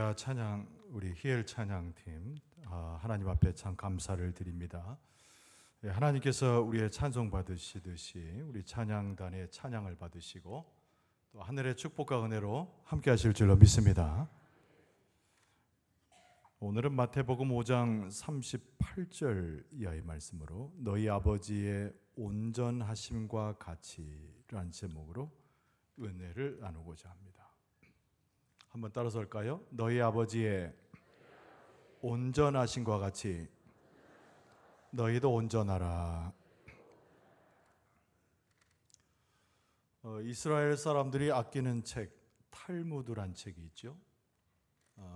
할렐루야 찬양, 우리 히엘 찬양팀 하나님 앞에 참 감사를 드립니다. 하나님께서 우리의 찬송 받으시듯이 우리 찬양단의 찬양을 받으시고 또 하늘의 축복과 은혜로 함께 하실 줄로 믿습니다. 오늘은 마태복음 5장 38절 이하의 말씀으로 너희 아버지의 온전하심과 같이라는 제목으로 은혜를 나누고자 합니다. 한번 따라서 할까요? 너희 아버지의 온전하심과 같이 너희도 온전하라. 이스라엘 사람들이 아끼는 책 탈무드란 책이 있죠.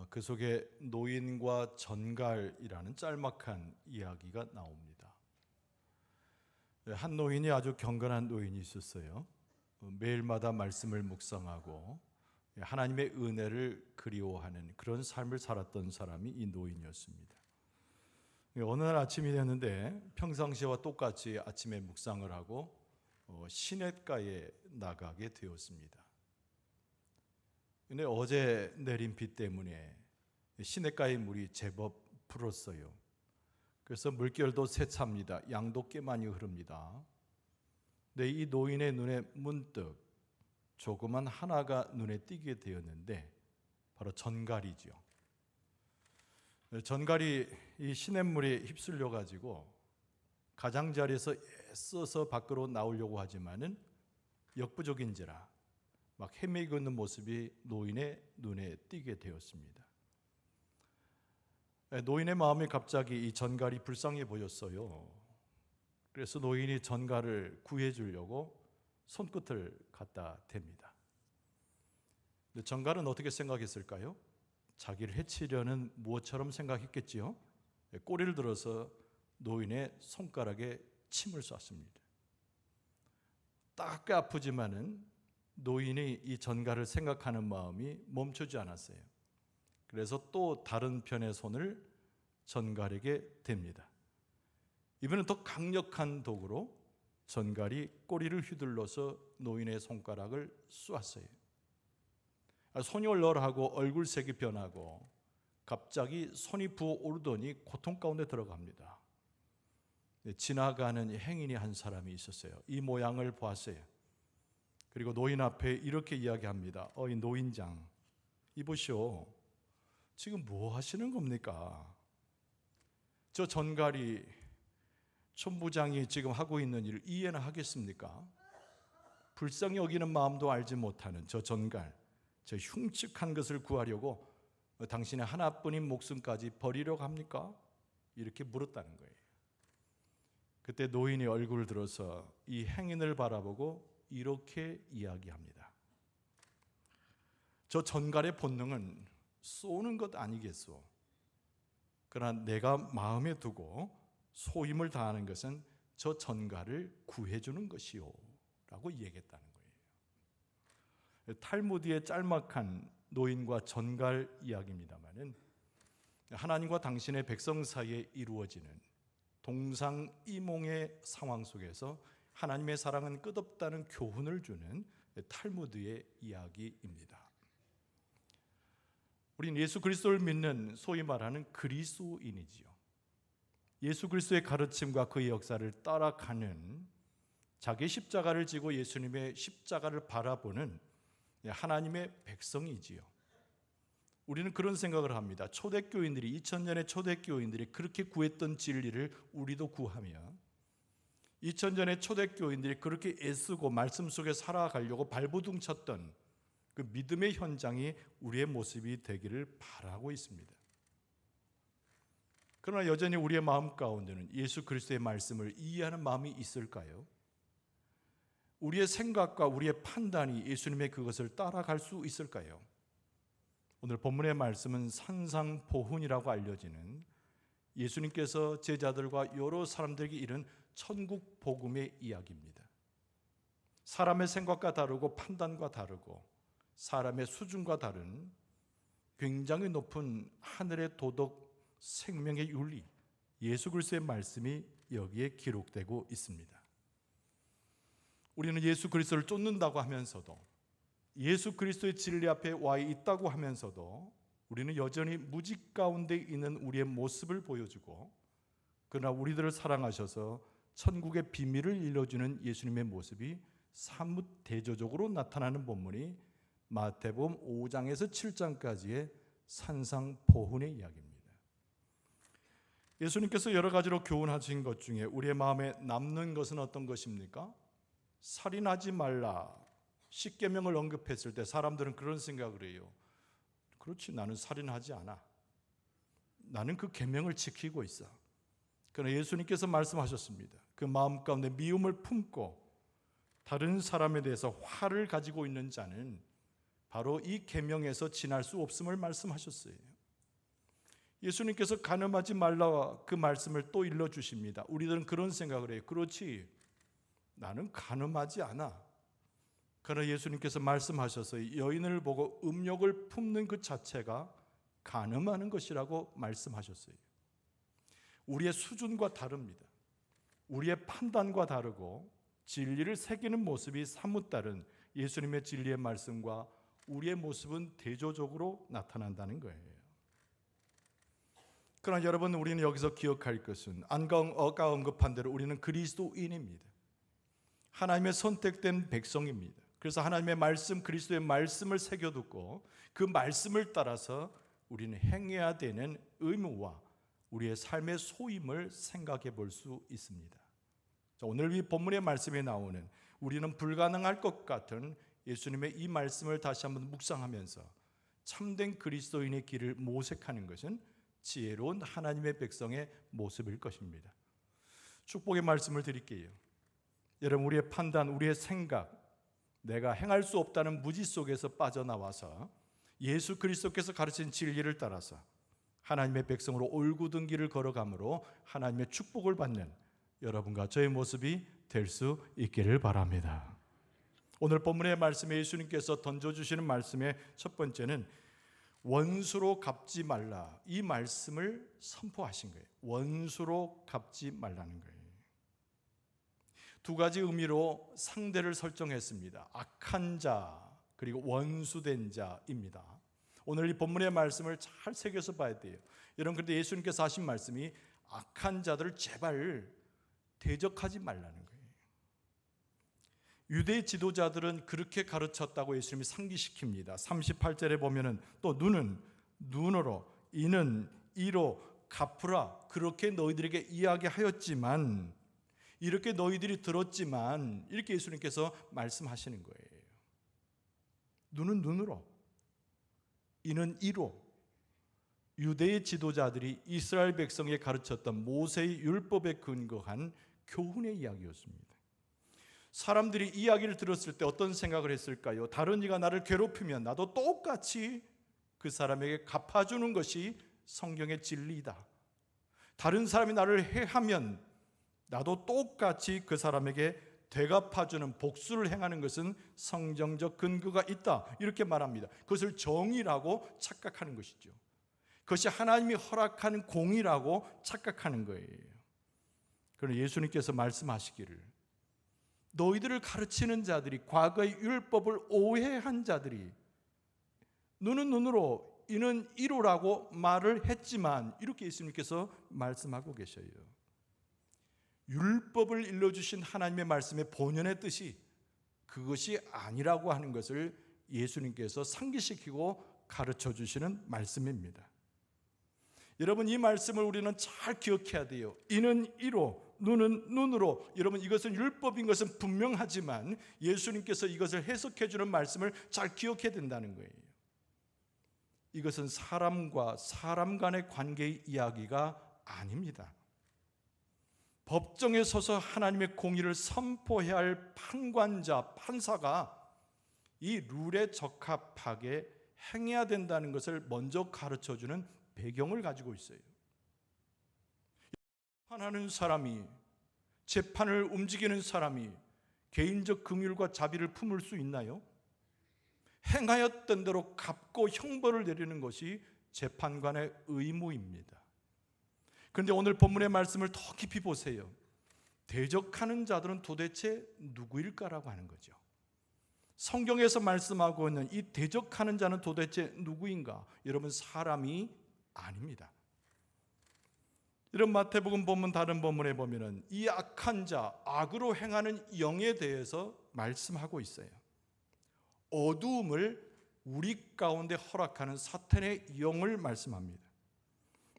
그 속에 노인과 전갈이라는 짤막한 이야기가 나옵니다. 한 노인이 아주 경건한 노인이 있었어요. 매일마다 말씀을 묵상하고 하나님의 은혜를 그리워하는 그런 삶을 살았던 사람이 이 노인이었습니다. 어느 날 아침이 됐는데 평상시와 똑같이 아침에 묵상을 하고 시냇가에 나가게 되었습니다. 근데 어제 내린 비 때문에 시냇가의 물이 제법 불었어요. 그래서 물결도 세차입니다. 양도 꽤 많이 흐릅니다. 근데 이 노인의 눈에 문득 조그만 하나가 눈에 띄게 되었는데 바로 전갈이죠. 전갈이 이 시냇물에 휩쓸려 가지고 가장자리에서 애써서 밖으로 나오려고 하지만은 역부족인지라 막 헤매고 있는 모습이 노인의 눈에 띄게 되었습니다. 노인의 마음이 갑자기 이 전갈이 불쌍해 보였어요. 그래서 노인이 전갈을 구해 주려고 손끝을 갖다 댑니다. 전갈은 어떻게 생각했을까요? 자기를 해치려는 무엇처럼 생각했겠지요? 꼬리를 들어서 노인의 손가락에 침을 쐈습니다. 따갑게 아프지만은 노인이 이 전갈을 생각하는 마음이 멈추지 않았어요. 그래서 또 다른 편의 손을 전갈에게 댑니다. 이번엔 더 강력한 도구로 전갈이 꼬리를 휘둘러서 노인의 손가락을 쏘았어요. 손이 얼얼하고 얼굴색이 변하고 갑자기 손이 부어오르더니 고통 가운데 들어갑니다. 지나가는 행인이 한 사람이 있었어요. 이 모양을 보았어요. 그리고 노인 앞에 이렇게 이야기합니다. 이 노인장, 이보시오. 지금 뭐 하시는 겁니까? 저 전갈이 촌부장이 지금 하고 있는 일을 이해나 하겠습니까? 불쌍히 여기는 마음도 알지 못하는 저 전갈, 저 흉측한 것을 구하려고 당신의 하나뿐인 목숨까지 버리려고 합니까? 이렇게 물었다는 거예요. 그때 노인이 얼굴을 들어서 이 행인을 바라보고 이렇게 이야기합니다. 저 전갈의 본능은 쏘는 것 아니겠소? 그러나 내가 마음에 두고 소임을 다하는 것은 저 전갈을 구해주는 것이요 라고 얘기했다는 거예요. 탈무드의 짤막한 노인과 전갈 이야기입니다마는 하나님과 당신의 백성 사이에 이루어지는 동상이몽의 상황 속에서 하나님의 사랑은 끝없다는 교훈을 주는 탈무드의 이야기입니다. 우리는 예수 그리스도를 믿는 소위 말하는 그리스도인이지요. 예수 그리스도의 가르침과 그의 역사를 따라가는, 자기 십자가를 지고 예수님의 십자가를 바라보는 하나님의 백성이지요. 우리는 그런 생각을 합니다. 초대교인들이, 2000년의 초대교인들이 그렇게 구했던 진리를 우리도 구하며 2000년의 초대교인들이 그렇게 애쓰고 말씀 속에 살아가려고 발버둥 쳤던 그 믿음의 현장이 우리의 모습이 되기를 바라고 있습니다. 그러나 여전히 우리의 마음 가운데는 예수 그리스도의 말씀을 이해하는 마음이 있을까요? 우리의 생각과 우리의 판단이 예수님의 그것을 따라갈 수 있을까요? 오늘 본문의 말씀은 산상보훈이라고 알려지는 예수님께서 제자들과 여러 사람들에게 이른 천국 복음의 이야기입니다. 사람의 생각과 다르고 판단과 다르고 사람의 수준과 다른 굉장히 높은 하늘의 도덕 생명의 윤리, 예수 그리스도의 말씀이 여기에 기록되고 있습니다. 우리는 예수 그리스도를 쫓는다고 하면서도, 예수 그리스도의 진리 앞에 와 있다고 하면서도 우리는 여전히 무직 가운데 있는 우리의 모습을 보여주고, 그러나 우리들을 사랑하셔서 천국의 비밀을 일러주는 예수님의 모습이 사뭇 대조적으로 나타나는 본문이 마태복음 5장에서 7장까지의 산상보훈의 이야기입니다. 예수님께서 여러 가지로 교훈하신 것 중에 우리의 마음에 남는 것은 어떤 것입니까? 살인하지 말라, 십계명을 언급했을 때 사람들은 그런 생각을 해요. 그렇지, 나는 살인하지 않아. 나는 그 계명을 지키고 있어. 그러나 예수님께서 말씀하셨습니다. 그 마음 가운데 미움을 품고 다른 사람에 대해서 화를 가지고 있는 자는 바로 이 계명에서 지날 수 없음을 말씀하셨어요. 예수님께서 간음하지 말라 그 말씀을 또 일러주십니다. 우리들은 그런 생각을 해요. 그렇지, 나는 간음하지 않아. 그러나 예수님께서 말씀하셔서 여인을 보고 음욕을 품는 그 자체가 간음하는 것이라고 말씀하셨어요. 우리의 수준과 다릅니다. 우리의 판단과 다르고 진리를 새기는 모습이 사뭇 다른 예수님의 진리의 말씀과 우리의 모습은 대조적으로 나타난다는 거예요. 그러나 여러분, 우리는 여기서 기억할 것은 아까 언급한 대로 우리는 그리스도인입니다. 하나님의 선택된 백성입니다. 그래서 하나님의 말씀, 그리스도의 말씀을 새겨듣고 그 말씀을 따라서 우리는 행해야 되는 의무와 우리의 삶의 소임을 생각해 볼 수 있습니다. 오늘 이 본문의 말씀에 나오는 우리는 불가능할 것 같은 예수님의 이 말씀을 다시 한번 묵상하면서 참된 그리스도인의 길을 모색하는 것은 지혜로운 하나님의 백성의 모습일 것입니다. 축복의 말씀을 드릴게요. 여러분, 우리의 판단, 우리의 생각, 내가 행할 수 없다는 무지 속에서 빠져나와서 예수 그리스도께서 가르친 진리를 따라서 하나님의 백성으로 올곧은 길을 걸어가므로 하나님의 축복을 받는 여러분과 저의 모습이 될 수 있기를 바랍니다. 오늘 본문의 말씀에 예수님께서 던져주시는 말씀의 첫 번째는 원수로 갚지 말라, 이 말씀을 선포하신 거예요. 원수로 갚지 말라는 거예요. 두 가지 의미로 상대를 설정했습니다. 악한 자 그리고 원수된 자입니다. 오늘 이 본문의 말씀을 잘 새겨서 봐야 돼요. 여러분, 그런데 예수님께서 하신 말씀이 악한 자들을 제발 대적하지 말라는 거예요. 유대 지도자들은 그렇게 가르쳤다고 예수님이 상기시킵니다. 38절에 보면은 또 눈은 눈으로, 이는 이로 갚으라, 그렇게 너희들에게 이야기하였지만, 이렇게 너희들이 들었지만, 이렇게 예수님께서 말씀하시는 거예요. 눈은 눈으로, 이는 이로. 유대의 지도자들이 이스라엘 백성에 가르쳤던 모세의 율법에 근거한 교훈의 이야기였습니다. 사람들이 이 이야기를 들었을 때 어떤 생각을 했을까요? 다른 이가 나를 괴롭히면 나도 똑같이 그 사람에게 갚아주는 것이 성경의 진리이다. 다른 사람이 나를 해하면 나도 똑같이 그 사람에게 되갚아주는 복수를 행하는 것은 성경적 근거가 있다, 이렇게 말합니다. 그것을 정의라고 착각하는 것이죠. 그것이 하나님이 허락하는 공의라고 착각하는 거예요. 그러나 예수님께서 말씀하시기를 너희들을 가르치는 자들이, 과거의 율법을 오해한 자들이 눈은 눈으로, 이는 이로라고 말을 했지만, 이렇게 예수님께서 말씀하고 계셔요. 율법을 일러주신 하나님의 말씀의 본연의 뜻이 그것이 아니라고 하는 것을 예수님께서 상기시키고 가르쳐 주시는 말씀입니다. 여러분, 이 말씀을 우리는 잘 기억해야 돼요. 이는 이로, 눈은 눈으로. 여러분, 이것은 율법인 것은 분명하지만 예수님께서 이것을 해석해 주는 말씀을 잘 기억해야 된다는 거예요. 이것은 사람과 사람 간의 관계의 이야기가 아닙니다. 법정에 서서 하나님의 공의를 선포해야 할 판관자, 판사가 이 룰에 적합하게 행해야 된다는 것을 먼저 가르쳐주는 배경을 가지고 있어요. 재판하는 사람이, 재판을 움직이는 사람이 개인적 긍휼과 자비를 품을 수 있나요? 행하였던 대로 갚고 형벌을 내리는 것이 재판관의 의무입니다. 그런데 오늘 본문의 말씀을 더 깊이 보세요. 대적하는 자들은 도대체 누구일까라고 하는 거죠. 성경에서 말씀하고 있는 이 대적하는 자는 도대체 누구인가? 여러분, 사람이 아닙니다. 이런 마태복음 본문 다른 본문에 보면은 이 악한 자, 악으로 행하는 영에 대해서 말씀하고 있어요. 어두움을 우리 가운데 허락하는 사탄의 영을 말씀합니다.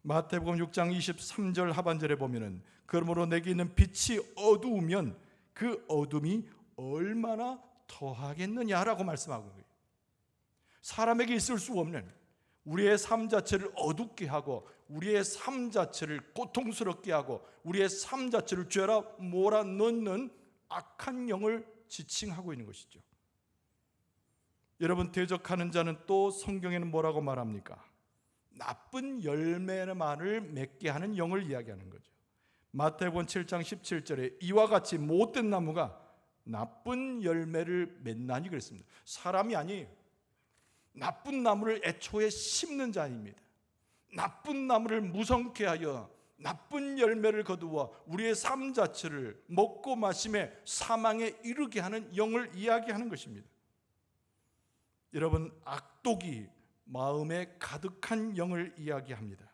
마태복음 6장 23절 하반절에 보면은 그러므로 내게 있는 빛이 어두우면 그 어둠이 얼마나 더하겠느냐라고 말씀하고 있어요. 사람에게 있을 수 없는 우리의 삶 자체를 어둡게 하고 우리의 삶 자체를 고통스럽게 하고 우리의 삶 자체를 죄라 몰아넣는 악한 영을 지칭하고 있는 것이죠. 여러분, 대적하는 자는 또 성경에는 뭐라고 말합니까? 나쁜 열매만을 맺게 하는 영을 이야기하는 거죠. 마태복음 7장 17절에 이와 같이 못된 나무가 나쁜 열매를 맺나니 그랬습니다. 사람이 아니에요. 나쁜 나무를 애초에 심는 자입니다. 나쁜 나무를 무성케 하여 나쁜 열매를 거두어 우리의 삶 자체를 먹고 마심에 사망에 이르게 하는 영을 이야기하는 것입니다. 여러분, 악독이 마음에 가득한 영을 이야기합니다.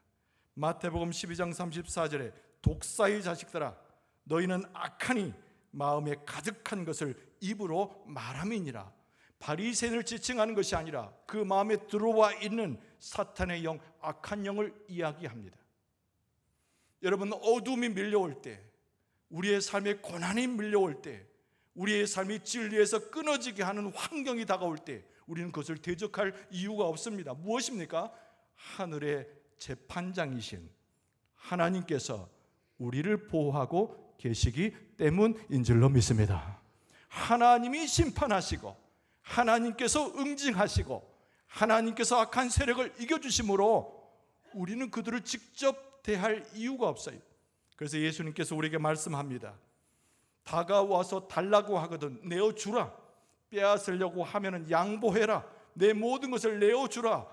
마태복음 12장 34절에 독사의 자식들아 너희는 악하니 마음에 가득한 것을 입으로 말함이니라. 바리새인을 지칭하는 것이 아니라 그 마음에 들어와 있는 사탄의 영, 악한 영을 이야기합니다. 여러분, 어둠이 밀려올 때, 우리의 삶에 고난이 밀려올 때, 우리의 삶이 진리에서 끊어지게 하는 환경이 다가올 때 우리는 그것을 대적할 이유가 없습니다. 무엇입니까? 하늘의 재판장이신 하나님께서 우리를 보호하고 계시기 때문인 줄로 믿습니다. 하나님이 심판하시고 하나님께서 응징하시고 하나님께서 악한 세력을 이겨주심으로 우리는 그들을 직접 대할 이유가 없어요. 그래서 예수님께서 우리에게 말씀합니다. 다가와서 달라고 하거든 내어주라. 빼앗으려고 하면은 양보해라. 내 모든 것을 내어주라.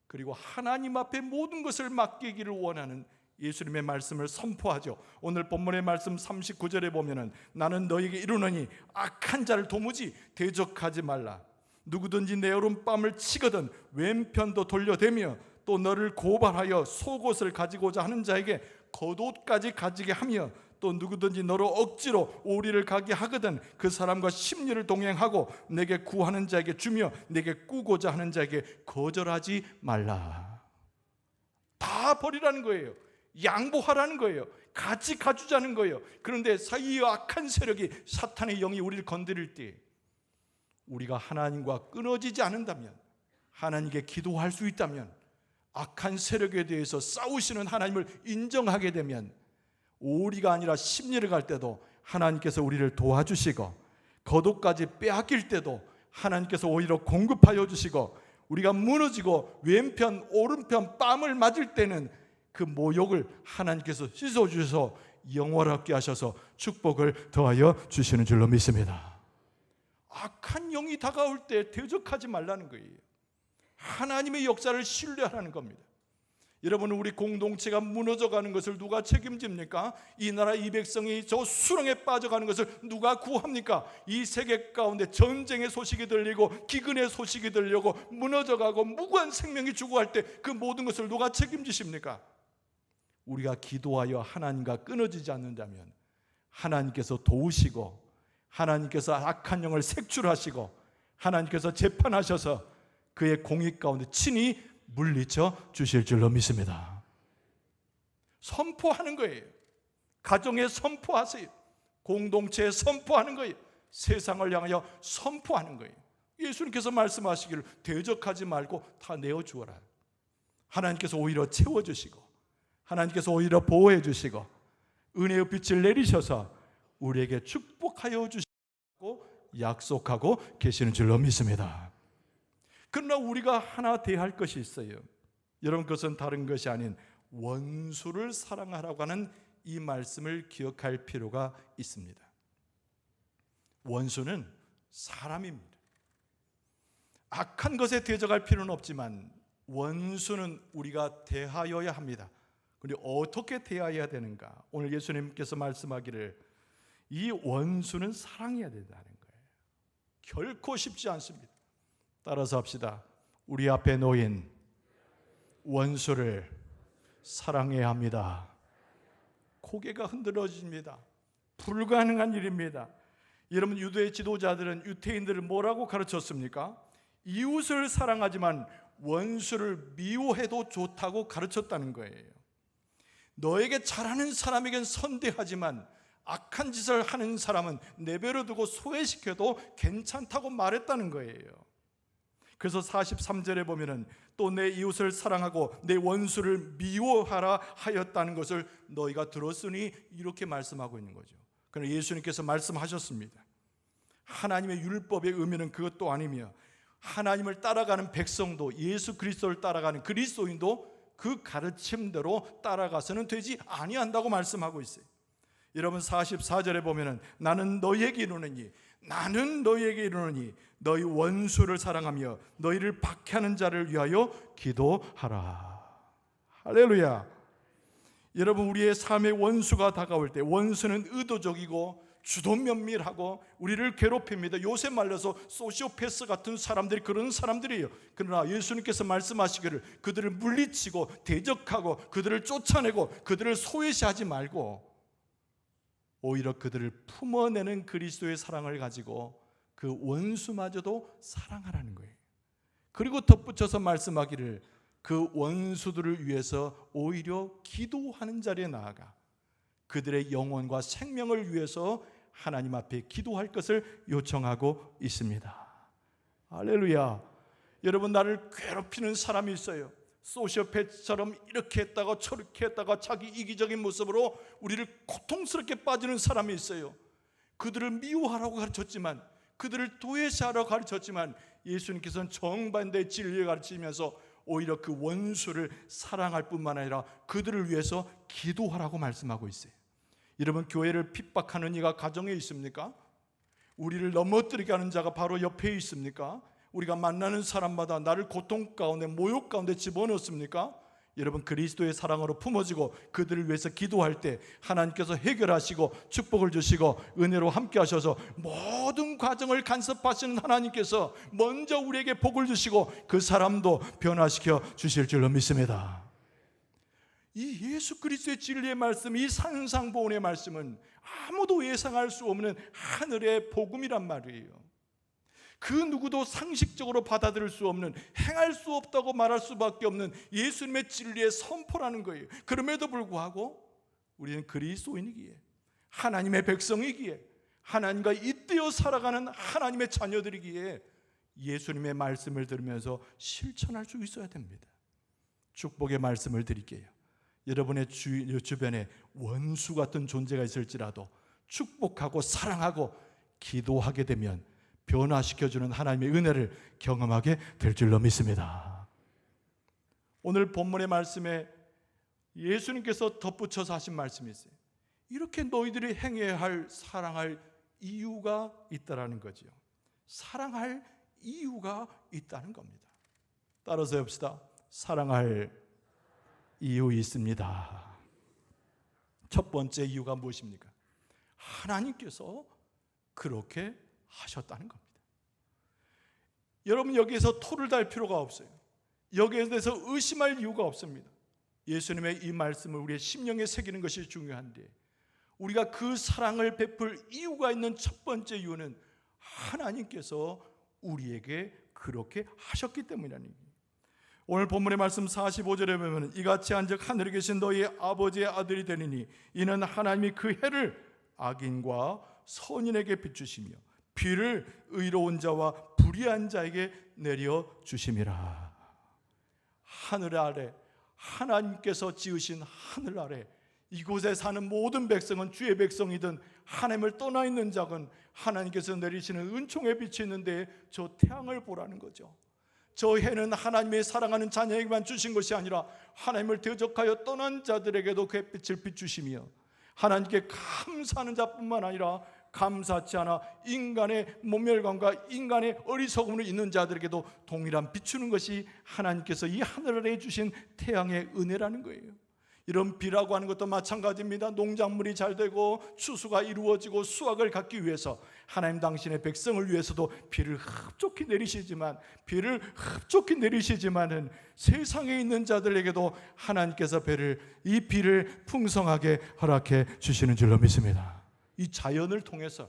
그리고 하나님 앞에 모든 것을 맡기기를 원하는 예수님의 말씀을 선포하죠. 오늘 본문의 말씀 39절에 보면은 나는 너에게 이르노니 악한 자를 도무지 대적하지 말라. 누구든지 내 오른뺨을 치거든 왼편도 돌려대며 또 너를 고발하여 속옷을 가지고자 하는 자에게 겉옷까지 가지게 하며 또 누구든지 너로 억지로 오리를 가게 하거든 그 사람과 심리를 동행하고 내게 구하는 자에게 주며 내게 꾸고자 하는 자에게 거절하지 말라. 다 버리라는 거예요. 양보하라는 거예요. 같이 가주자는 거예요. 그런데 이 악한 세력이 사탄의 영이 우리를 건드릴 때 우리가 하나님과 끊어지지 않는다면, 하나님께 기도할 수 있다면, 악한 세력에 대해서 싸우시는 하나님을 인정하게 되면 오리가 아니라 심리를 갈 때도 하나님께서 우리를 도와주시고 겉옷까지 빼앗길 때도 하나님께서 오히려 공급하여 주시고 우리가 무너지고 왼편 오른편 뺨을 맞을 때는 그 모욕을 하나님께서 씻어주셔서 영원하게 하셔서 축복을 더하여 주시는 줄로 믿습니다. 악한 영이 다가올 때 대적하지 말라는 거예요. 하나님의 역사를 신뢰하라는 겁니다. 여러분, 우리 공동체가 무너져가는 것을 누가 책임집니까? 이 나라 이 백성이 저 수렁에 빠져가는 것을 누가 구합니까? 이 세계 가운데 전쟁의 소식이 들리고 기근의 소식이 들려고 무너져가고 무고한 생명이 죽어갈 때 그 모든 것을 누가 책임지십니까? 우리가 기도하여 하나님과 끊어지지 않는다면 하나님께서 도우시고 하나님께서 악한 영을 색출하시고 하나님께서 재판하셔서 그의 공의 가운데 친히 물리쳐 주실 줄로 믿습니다. 선포하는 거예요. 가정에 선포하세요. 공동체에 선포하는 거예요. 세상을 향하여 선포하는 거예요. 예수님께서 말씀하시기를 대적하지 말고 다 내어주어라. 하나님께서 오히려 채워주시고 하나님께서 오히려 보호해 주시고 은혜의 빛을 내리셔서 우리에게 축복하여 주시고 약속하고 계시는 줄로 믿습니다. 그러나 우리가 하나 대할 것이 있어요. 여러분, 그것은 다른 것이 아닌 원수를 사랑하라고 하는 이 말씀을 기억할 필요가 있습니다. 원수는 사람입니다. 악한 것에 대적할 필요는 없지만 원수는 우리가 대하여야 합니다. 그런데 어떻게 대해야 되는가? 오늘 예수님께서 말씀하기를 이 원수는 사랑해야 된다는 거예요. 결코 쉽지 않습니다. 따라서 합시다. 우리 앞에 놓인 원수를 사랑해야 합니다. 고개가 흔들어집니다. 불가능한 일입니다. 여러분, 유대의 지도자들은 유대인들을 뭐라고 가르쳤습니까? 이웃을 사랑하지만 원수를 미워해도 좋다고 가르쳤다는 거예요. 너에게 잘하는 사람에겐 선대하지만 악한 짓을 하는 사람은 내버려 두고 소외시켜도 괜찮다고 말했다는 거예요. 그래서 43절에 보면은 또 내 이웃을 사랑하고 내 원수를 미워하라 하였다는 것을 너희가 들었으니 이렇게 말씀하고 있는 거죠. 그러나 예수님께서 말씀하셨습니다. 하나님의 율법의 의미는 그것도 아니며 하나님을 따라가는 백성도, 예수 그리스도를 따라가는 그리스도인도 그 가르침대로 따라가서는 되지 아니한다고 말씀하고 있어요. 여러분, 44절에 보면은 나는 너희에게 이르노니 너희 원수를 사랑하며 너희를 박해하는 자를 위하여 기도하라. 할렐루야. 여러분, 우리의 삶의 원수가 다가올 때, 원수는 의도적이고 주도 면밀하고 우리를 괴롭힙니다. 요새 말려서 소시오패스 같은 사람들이 그런 사람들이에요. 그러나 예수님께서 말씀하시기를 그들을 물리치고 대적하고 그들을 쫓아내고 그들을 소외시하지 말고 오히려 그들을 품어내는 그리스도의 사랑을 가지고 그 원수마저도 사랑하라는 거예요. 그리고 덧붙여서 말씀하기를 그 원수들을 위해서 오히려 기도하는 자리에 나아가 그들의 영혼과 생명을 위해서 하나님 앞에 기도할 것을 요청하고 있습니다. 할렐루야. 여러분, 나를 괴롭히는 사람이 있어요. 소시오패스처럼 이렇게 했다가 저렇게 했다가 자기 이기적인 모습으로 우리를 고통스럽게 빠지는 사람이 있어요. 그들을 미워하라고 가르쳤지만, 그들을 도외시하라고 가르쳤지만 예수님께서는 정반대의 진리를 가르치면서 오히려 그 원수를 사랑할 뿐만 아니라 그들을 위해서 기도하라고 말씀하고 있어요. 여러분, 교회를 핍박하는 이가 가정에 있습니까? 우리를 넘어뜨리게 하는 자가 바로 옆에 있습니까? 우리가 만나는 사람마다 나를 고통 가운데, 모욕 가운데 집어넣습니까? 여러분, 그리스도의 사랑으로 품어지고 그들을 위해서 기도할 때 하나님께서 해결하시고 축복을 주시고 은혜로 함께 하셔서 모든 과정을 간섭하시는 하나님께서 먼저 우리에게 복을 주시고 그 사람도 변화시켜 주실 줄로 믿습니다. 이 예수 그리스도의 진리의 말씀, 이 산상보훈의 말씀은 아무도 예상할 수 없는 하늘의 복음이란 말이에요. 그 누구도 상식적으로 받아들일 수 없는, 행할 수 없다고 말할 수밖에 없는 예수님의 진리의 선포라는 거예요. 그럼에도 불구하고 우리는 그리스도인이기에, 하나님의 백성이기에, 하나님과 잇대어 살아가는 하나님의 자녀들이기에 예수님의 말씀을 들으면서 실천할 수 있어야 됩니다. 축복의 말씀을 드릴게요. 여러분의 주변에 원수 같은 존재가 있을지라도 축복하고 사랑하고 기도하게 되면 변화시켜주는 하나님의 은혜를 경험하게 될 줄로 믿습니다. 오늘 본문의 말씀에 예수님께서 덧붙여서 하신 말씀이 있어요. 이렇게 너희들이 행해야 할, 사랑할 이유가 있다라는 거죠. 사랑할 이유가 있다는 겁니다. 따라서 해봅시다. 사랑할 이유 있습니다. 첫 번째 이유가 무엇입니까? 하나님께서 그렇게 하셨다는 겁니다. 여러분, 여기에서 토를 달 필요가 없어요. 여기에 대해서 의심할 이유가 없습니다. 예수님의 이 말씀을 우리의 심령에 새기는 것이 중요한데, 우리가 그 사랑을 베풀 이유가 있는 첫 번째 이유는 하나님께서 우리에게 그렇게 하셨기 때문이라는 얘기예요. 오늘 본문의 말씀 45절에 보면 이같이 한즉 하늘에 계신 너희 아버지의 아들이 되리니 이는 하나님이 그 해를 악인과 선인에게 비추시며 비를 의로운 자와 불의한 자에게 내려 주심이라. 하늘 아래, 하나님께서 지으신 하늘 아래 이곳에 사는 모든 백성은 주의 백성이든 하나님을 떠나 있는 자건 하나님께서 내리시는 은총의 빛이 있는데 저 태양을 보라는 거죠. 저 해는 하나님의 사랑하는 자녀에게만 주신 것이 아니라 하나님을 대적하여 떠난 자들에게도 그 햇빛을 비추시며 하나님께 감사하는 자뿐만 아니라 감사치 않아 인간의 모멸감과 인간의 어리석음을 있는 자들에게도 동일한 비추는 것이 하나님께서 이 하늘 아래에 주신 태양의 은혜라는 거예요. 이런 비라고 하는 것도 마찬가지입니다. 농작물이 잘 되고 추수가 이루어지고 수확을 갖기 위해서 하나님 당신의 백성을 위해서도 비를 흡족히 내리시지만은 세상에 있는 자들에게도 하나님께서 이 비를 풍성하게 허락해 주시는 줄로 믿습니다. 이 자연을 통해서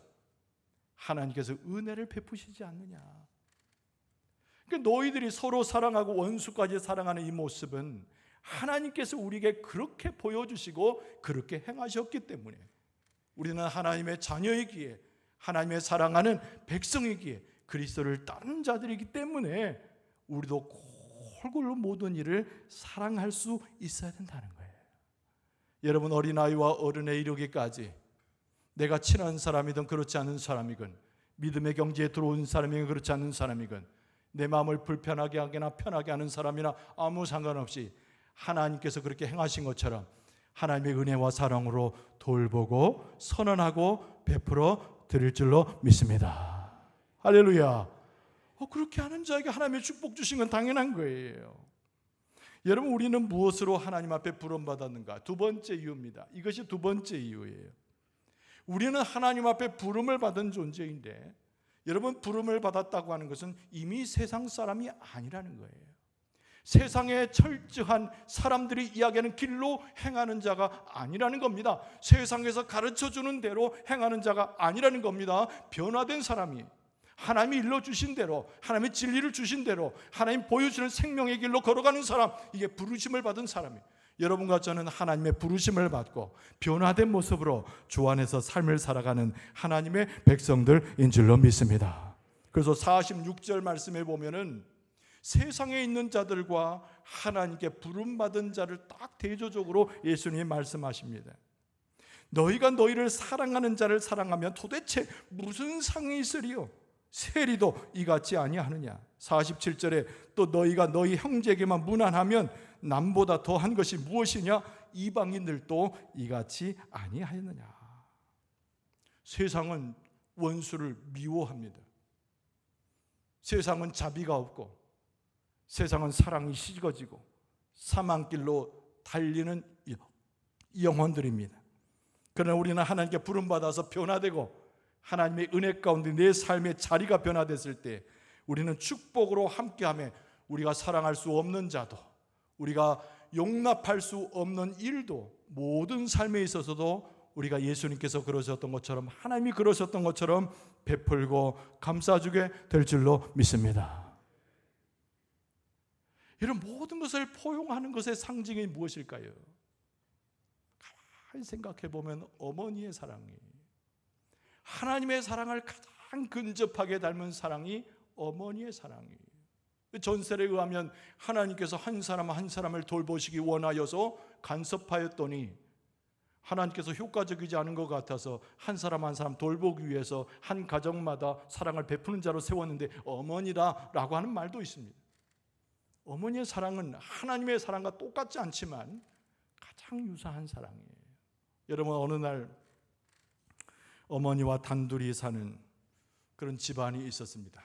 하나님께서 은혜를 베푸시지 않느냐. 그러니까 너희들이 서로 사랑하고 원수까지 사랑하는 이 모습은 하나님께서 우리에게 그렇게 보여주시고 그렇게 행하셨기 때문에 우리는 하나님의 자녀이기에, 하나님의 사랑하는 백성이기에, 그리스도를 따르는 자들이기 때문에 우리도 골고루 모든 일을 사랑할 수 있어야 된다는 거예요. 여러분, 어린아이와 어른에 이르기까지 내가 친한 사람이든 그렇지 않은 사람이건, 믿음의 경지에 들어온 사람이건 그렇지 않은 사람이건, 내 마음을 불편하게 하거나 편하게 하는 사람이나 아무 상관없이 하나님께서 그렇게 행하신 것처럼 하나님의 은혜와 사랑으로 돌보고 선언하고 베풀어 드릴 줄로 믿습니다. 할렐루야. 그렇게 하는 자에게 하나님의 축복 주신 건 당연한 거예요. 여러분, 우리는 무엇으로 하나님 앞에 부름받았는가? 두 번째 이유입니다. 이것이 두 번째 이유예요. 우리는 하나님 앞에 부름을 받은 존재인데, 여러분, 부름을 받았다고 하는 것은 이미 세상 사람이 아니라는 거예요. 세상에 철저한 사람들이 이야기하는 길로 행하는 자가 아니라는 겁니다. 세상에서 가르쳐주는 대로 행하는 자가 아니라는 겁니다. 변화된 사람이 하나님이 일러주신 대로, 하나님의 진리를 주신 대로 하나님 보여주는 생명의 길로 걸어가는 사람, 이게 부르심을 받은 사람이에요. 여러분과 저는 하나님의 부르심을 받고 변화된 모습으로 주 안에서 삶을 살아가는 하나님의 백성들인 줄로 믿습니다. 그래서 46절 말씀에 보면은 세상에 있는 자들과 하나님께 부름받은 자를 딱 대조적으로 예수님이 말씀하십니다. 너희가 너희를 사랑하는 자를 사랑하면 도대체 무슨 상이 있으리요? 세리도 이같이 아니하느냐. 47절에 또 너희가 너희 형제에게만 무난하면 남보다 더한 것이 무엇이냐? 이방인들도 이같이 아니하느냐. 세상은 원수를 미워합니다. 세상은 자비가 없고, 세상은 사랑이 식어지고 사망길로 달리는 영혼들입니다. 그러나 우리는 하나님께 부름받아서 변화되고 하나님의 은혜 가운데 내 삶의 자리가 변화됐을 때 우리는 축복으로 함께하며 우리가 사랑할 수 없는 자도, 우리가 용납할 수 없는 일도, 모든 삶에 있어서도 우리가 예수님께서 그러셨던 것처럼, 하나님이 그러셨던 것처럼 베풀고 감싸주게 될 줄로 믿습니다. 이런 모든 것을 포용하는 것의 상징이 무엇일까요? 가만히 생각해 보면 어머니의 사랑이, 하나님의 사랑을 가장 근접하게 닮은 사랑이 어머니의 사랑이에요. 전설에 의하면 하나님께서 한 사람 한 사람을 돌보시기 원하여서 간섭하였더니 하나님께서 효과적이지 않은 것 같아서 한 사람 한 사람 돌보기 위해서 한 가정마다 사랑을 베푸는 자로 세웠는데 어머니라고 하는 말도 있습니다. 어머니의 사랑은 하나님의 사랑과 똑같지 않지만 가장 유사한 사랑이에요. 여러분, 어느 날 어머니와 단둘이 사는 그런 집안이 있었습니다.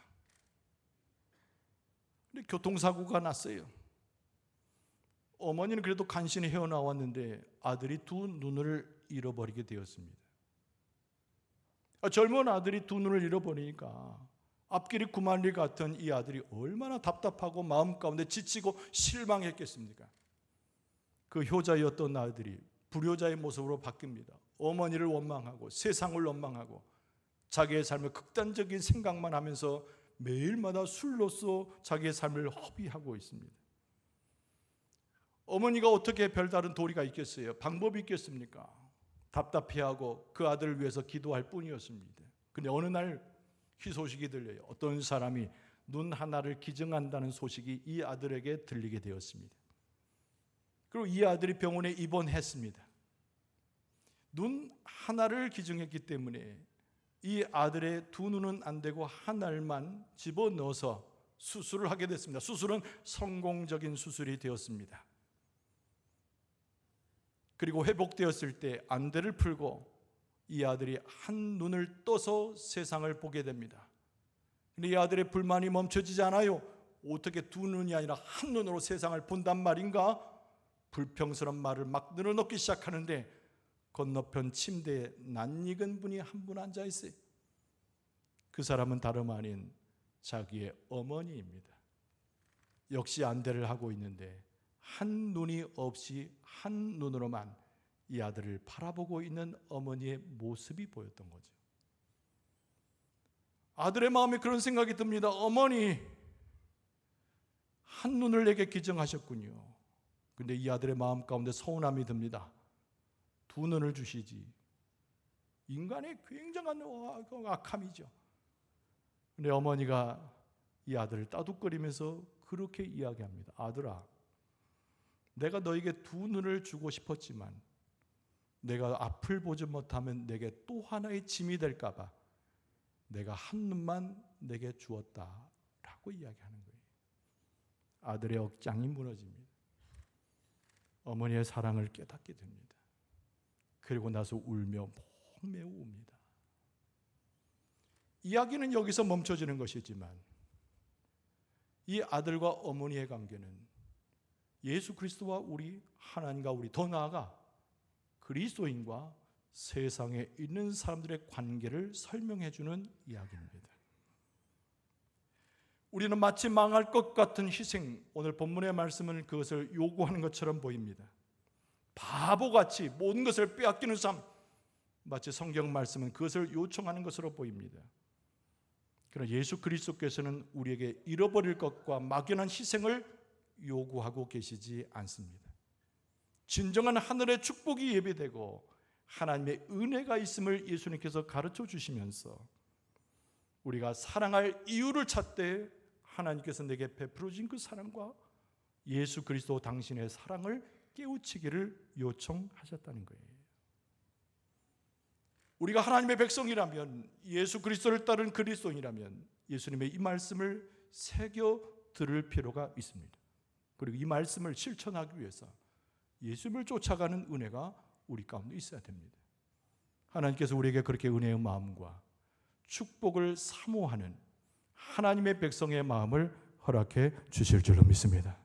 근데 교통사고가 났어요. 어머니는 그래도 간신히 헤어나왔는데 아들이 두 눈을 잃어버리게 되었습니다. 젊은 아들이 두 눈을 잃어버리니까 앞길이 구만리 같은 이 아들이 얼마나 답답하고 마음 가운데 지치고 실망했겠습니까? 그 효자였던 아들이 불효자의 모습으로 바뀝니다. 어머니를 원망하고 세상을 원망하고 자기의 삶을 극단적인 생각만 하면서 매일마다 술로써 자기의 삶을 허비하고 있습니다. 어머니가 어떻게 별다른 도리가 있겠어요? 방법이 있겠습니까? 답답해하고 그 아들을 위해서 기도할 뿐이었습니다. 근데 어느 날 희소식이 들려요. 어떤 사람이 눈 하나를 기증한다는 소식이 이 아들에게 들리게 되었습니다. 그리고 이 아들이 병원에 입원했습니다. 눈 하나를 기증했기 때문에 이 아들의 두 눈은 안 되고 하나만 집어넣어서 수술을 하게 됐습니다. 수술은 성공적인 수술이 되었습니다. 그리고 회복되었을 때 안대를 풀고 이 아들이 한 눈을 떠서 세상을 보게 됩니다. 근데 이 아들의 불만이 멈춰지지 않아요. 어떻게 두 눈이 아니라 한 눈으로 세상을 본단 말인가? 불평스러운 말을 막 늘어놓기 시작하는데 건너편 침대에 낯익은 분이 한 분 앉아 있어요. 그 사람은 다름 아닌 자기의 어머니입니다. 역시 안대를 하고 있는데 한 눈이 없이 한 눈으로만 이 아들을 바라보고 있는 어머니의 모습이 보였던 거죠. 아들의 마음에 그런 생각이 듭니다. 어머니, 한 눈을 내게 기정하셨군요. 근데 이 아들의 마음 가운데 서운함이 듭니다. 두 눈을 주시지. 인간의 굉장한 악함이죠. 근데 어머니가 이 아들을 따둑거리면서 그렇게 이야기합니다. 아들아, 내가 너에게 두 눈을 주고 싶었지만 내가 앞을 보지 못하면 내게 또 하나의 짐이 될까 봐 내가 한 눈만 내게 주었다라고 이야기하는 거예요. 아들의 억장이 무너집니다. 어머니의 사랑을 깨닫게 됩니다. 그리고 나서 울며 매우 웁니다. 이야기는 여기서 멈춰지는 것이지만 이 아들과 어머니의 관계는 예수 그리스도와 우리 하나님과 우리 더 나아가 그리스도인과 세상에 있는 사람들의 관계를 설명해 주는 이야기입니다. 우리는 마치 망할 것 같은 희생, 오늘 본문의 말씀은 그것을 요구하는 것처럼 보입니다. 바보같이 모든 것을 빼앗기는 삶, 마치 성경 말씀은 그것을 요청하는 것으로 보입니다. 그러나 예수 그리스도께서는 우리에게 잃어버릴 것과 막연한 희생을 요구하고 계시지 않습니다. 진정한 하늘의 축복이 예배되고 하나님의 은혜가 있음을 예수님께서 가르쳐 주시면서 우리가 사랑할 이유를 찾되 하나님께서 내게 베풀어 주신 그 사랑과 예수 그리스도 당신의 사랑을 깨우치기를 요청하셨다는 거예요. 우리가 하나님의 백성이라면, 예수 그리스도를 따른 그리스도인이라면 예수님의 이 말씀을 새겨 들을 필요가 있습니다. 그리고 이 말씀을 실천하기 위해서 예수님을 쫓아가는 은혜가 우리 가운데 있어야 됩니다. 하나님께서 우리에게 그렇게 은혜의 마음과 축복을 사모하는 하나님의 백성의 마음을 허락해 주실 줄로 믿습니다.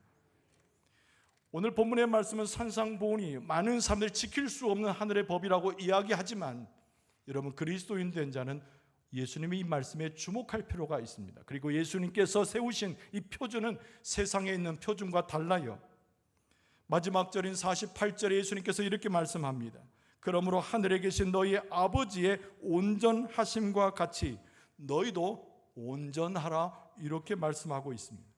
오늘 본문의 말씀은 산상보훈이 많은 사람들이 지킬 수 없는 하늘의 법이라고 이야기하지만 여러분, 그리스도인 된 자는 예수님이 이 말씀에 주목할 필요가 있습니다. 그리고 예수님께서 세우신 이 표준은 세상에 있는 표준과 달라요. 마지막 절인 48절에 예수님께서 이렇게 말씀합니다. 그러므로 하늘에 계신 너희 아버지의 온전하심과 같이 너희도 온전하라, 이렇게 말씀하고 있습니다.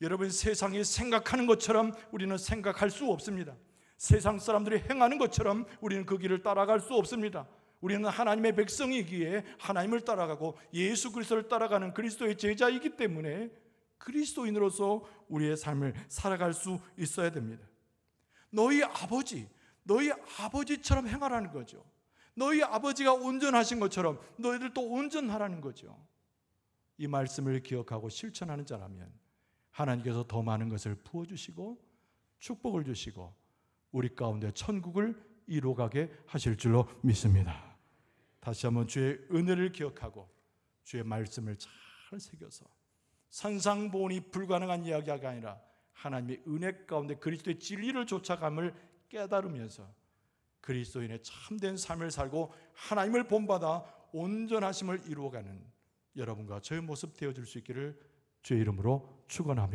여러분, 세상이 생각하는 것처럼 우리는 생각할 수 없습니다. 세상 사람들이 행하는 것처럼 우리는 그 길을 따라갈 수 없습니다. 우리는 하나님의 백성이기에 하나님을 따라가고 예수 그리스도를 따라가는 그리스도의 제자이기 때문에 그리스도인으로서 우리의 삶을 살아갈 수 있어야 됩니다. 너희 아버지처럼 행하라는 거죠. 너희 아버지가 온전하신 것처럼 너희들도 온전하라는 거죠. 이 말씀을 기억하고 실천하는 자라면 하나님께서 더 많은 것을 부어주시고 축복을 주시고 우리 가운데 천국을 이루어가게 하실 줄로 믿습니다. 다시 한번 주의 은혜를 기억하고 주의 말씀을 잘 새겨서 산상보훈이 불가능한 이야기가 아니라 하나님의 은혜 가운데 그리스도의 진리를 쫓아감을 깨달으면서 그리스도인의 참된 삶을 살고 하나님을 본받아 온전하심을 이루어가는 여러분과 저의 모습 되어줄 수 있기를 주의 이름으로 축원합니다.